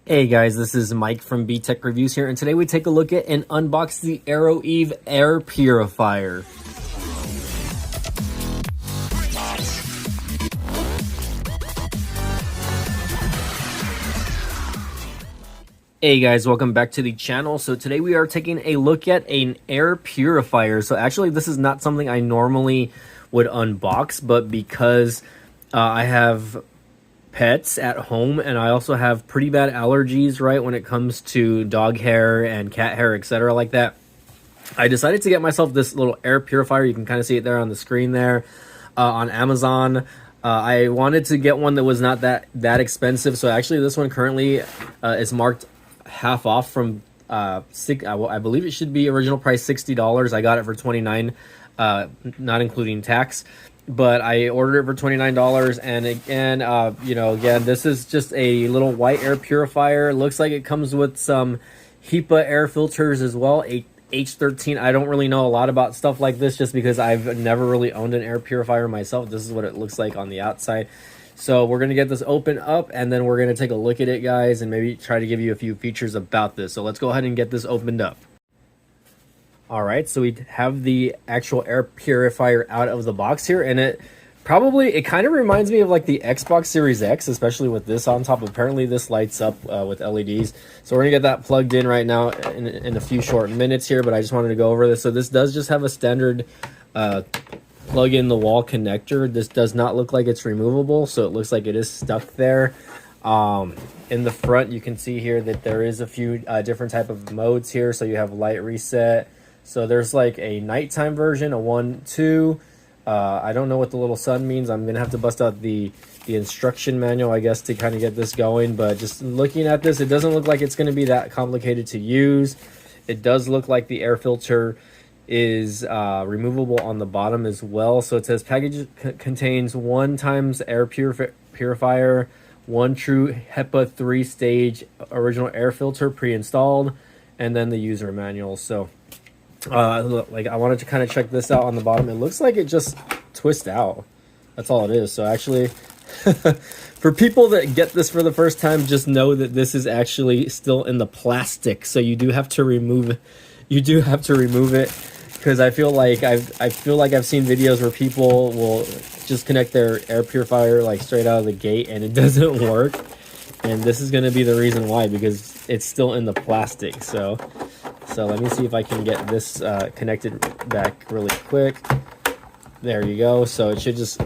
Hey guys, this is Mike from B-Tech Reviews here, and today we take a look at and unbox the AEOEVE Air Purifier. Hey guys, welcome back to the channel. So today we are taking a look at an air purifier. So actually this is not something I normally would unbox, but because I have pets at home and I also have pretty bad allergies, right, when it comes to dog hair and cat hair, etc. like that, I decided to get myself this little air purifier. You can kind of see it there on the screen there on Amazon. I wanted to get one that was not that expensive. So actually this one currently is marked half off from I believe it should be original price $60. I got it for $29, not including tax, but I ordered it for $29. And again, again, this is just a little white air purifier. It looks like it comes with some HEPA air filters as well, H13. I don't really know a lot about stuff like this just because I've never really owned an air purifier myself. This is what it looks like on the outside. So we're going to get this open up and then we're going to take a look at it, guys, and maybe try to give you a few features about this. So let's go ahead and get this opened up. All right, so we have the actual air purifier out of the box here, and it kind of reminds me of like the Xbox Series X, especially with this on top. Apparently this lights up with LEDs. So we're going to get that plugged in right now in a few short minutes here, but I just wanted to go over this. So this does just have a standard plug in the wall connector. This does not look like it's removable, so it looks like it is stuck there. In the front you can see here that there is a few different type of modes here. So you have light reset, so there's like a nighttime version, a 1, 2. I don't know what the little sun means. I'm gonna have to bust out the instruction manual, I guess, to kind of get this going. But just looking at this, it doesn't look like it's going to be that complicated to use. It does look like the air filter is removable on the bottom as well. So it says package contains 1 times air purifier, 1 true HEPA 3-stage original air filter pre-installed, and then the user manual. So like I wanted to kind of check this out on the bottom. It looks like it just twists out. That's all it is. So actually for people that get this for the first time, just know that this is actually still in the plastic. So you do have to remove it. Because I feel like I've seen videos where people will just connect their air purifier like straight out of the gate and it doesn't work. And this is going to be the reason why, because it's still in the plastic. So let me see if I can get this connected back really quick. There you go. So it should just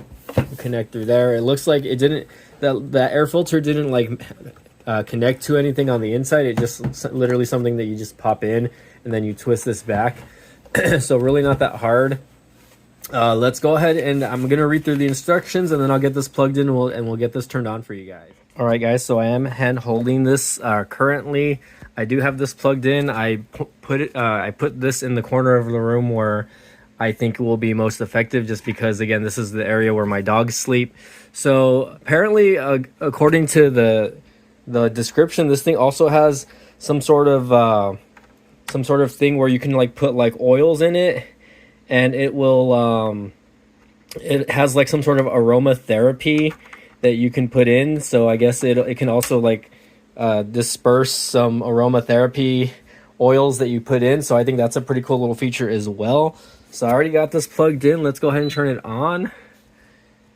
connect through there. It looks like it didn't, that air filter didn't like connect to anything on the inside. It just literally something that you just pop in and then you twist this back. So really not that hard. Let's go ahead and I'm gonna read through the instructions and then I'll get this plugged in and we'll get this turned on for you guys. All right, guys, so I am hand holding this currently. I do have this plugged in. I put this in the corner of the room where I think it will be most effective, just because again this is the area where my dogs sleep. So apparently according to the description, this thing also has some sort of thing where you can like put like oils in it, and it will it has like some sort of aromatherapy that you can put in. So I guess it can also like disperse some aromatherapy oils that you put in. So I think that's a pretty cool little feature as well. So I already got this plugged in. Let's go ahead and turn it on.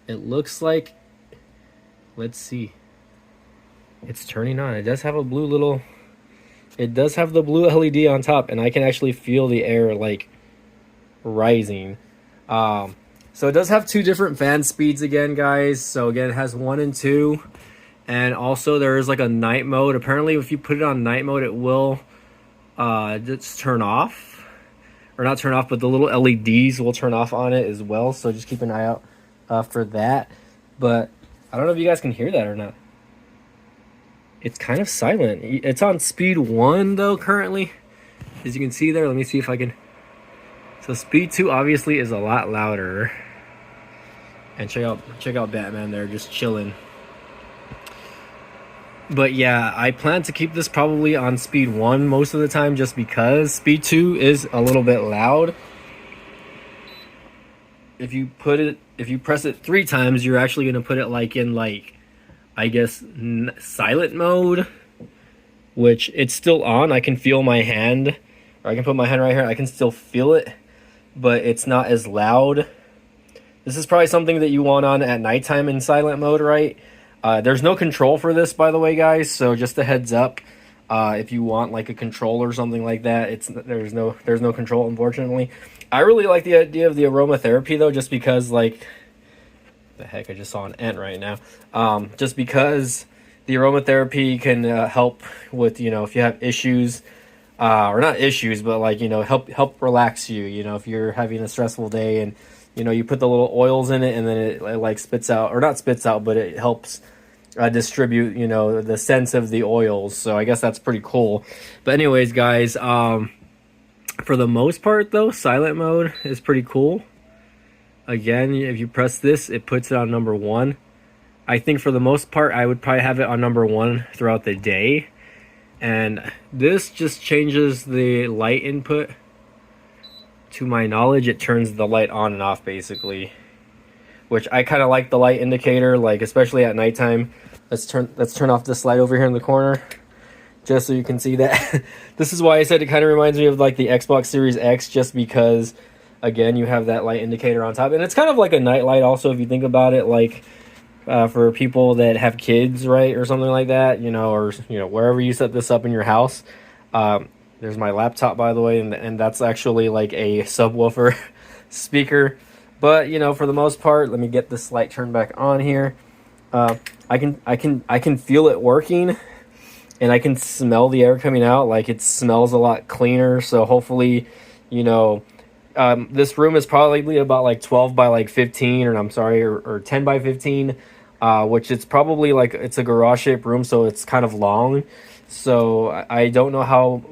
It looks like, let's see, it's turning on. It does have a blue little, it does have the blue LED on top, and I can actually feel the air like rising. So it does have 2 different fan speeds again, guys. So again, it has 1 and 2, and also there is like a night mode. Apparently if you put it on night mode, it will just turn off, or not turn off, but the little LEDs will turn off on it as well. So just keep an eye out for that. But I don't know if you guys can hear that or not. It's kind of silent. It's on speed 1 though currently, as you can see there. Let me see if I can. So speed 2 obviously is a lot louder. And check out Batman there just chilling. But yeah, I plan to keep this probably on speed 1 most of the time, just because speed 2 is a little bit loud. If you press it 3 times, you're actually going to put it like in like, I guess, silent mode. which it's still on. I can feel my hand, or I can put my hand right here. I can still feel it, but it's not as loud. This is probably something that you want on at nighttime in silent mode, right? There's no control for this, by the way, guys. So just a heads up, if you want like a control or something like that, there's no control, unfortunately. I really like the idea of the aromatherapy though, just because like, the heck, I just saw an ant right now. Just because the aromatherapy can help with, you know, if you have issues, or not issues, but like, you know, help relax you. You know, if you're having a stressful day and, you know, you put the little oils in it and then it like spits out, or not spits out, but it helps distribute, you know, the sense of the oils. So I guess that's pretty cool. But anyways, guys, for the most part though, silent mode is pretty cool. Again, if you press this, it puts it on number 1. I think for the most part, I would probably have it on number 1 throughout the day. And this just changes the light input. To my knowledge, it turns the light on and off basically, which I kind of like the light indicator, like especially at nighttime. Let's turn off this light over here in the corner, just so you can see that. This is why I said it kind of reminds me of like the Xbox Series X, just because, again, you have that light indicator on top, and it's kind of like a night light also if you think about it, like for people that have kids, right, or something like that, you know, or you know, wherever you set this up in your house. There's my laptop, by the way, and that's actually like a subwoofer speaker. But you know, for the most part, let me get this light turned back on here. I can feel it working, and I can smell the air coming out. Like it smells a lot cleaner. So hopefully, you know, this room is probably about like 12 by like 15, or 10 by 15, which it's probably like, it's a garage shaped room, so it's kind of long. So I don't know how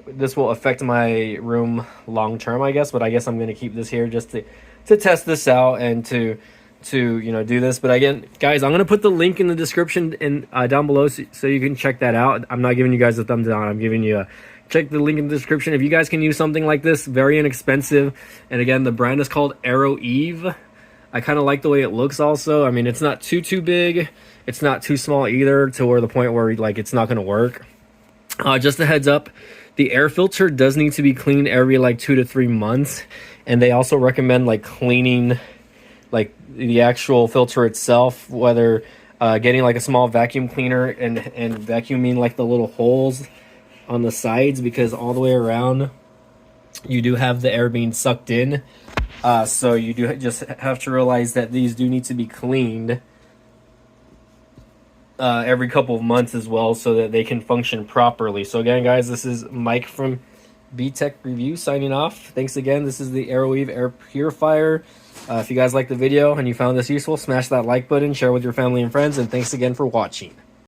this will affect my room long term, I guess, but I guess I'm going to keep this here just to test this out and to you know, do this. But again, guys, I'm going to put the link in the description and down below so you can check that out. I'm not giving you guys a thumbs down. I'm giving you check the link in the description if you guys can use something like this. Very inexpensive, and again, the brand is called AEOEVE. I kind of like the way it looks also. I mean, it's not too big, it's not too small either to where the point where like it's not going to work. Just a heads up, the air filter does need to be cleaned every like 2 to 3 months, and they also recommend like cleaning like the actual filter itself, whether getting like a small vacuum cleaner and vacuuming like the little holes on the sides, because all the way around you do have the air being sucked in. So you do just have to realize that these do need to be cleaned every couple of months as well, so that they can function properly. So again, guys, this is Mike from B-Tech Review signing off. Thanks again. This is the AEOEVE Air Purifier. If you guys liked the video and you found this useful, smash that like button, share with your family and friends, and thanks again for watching.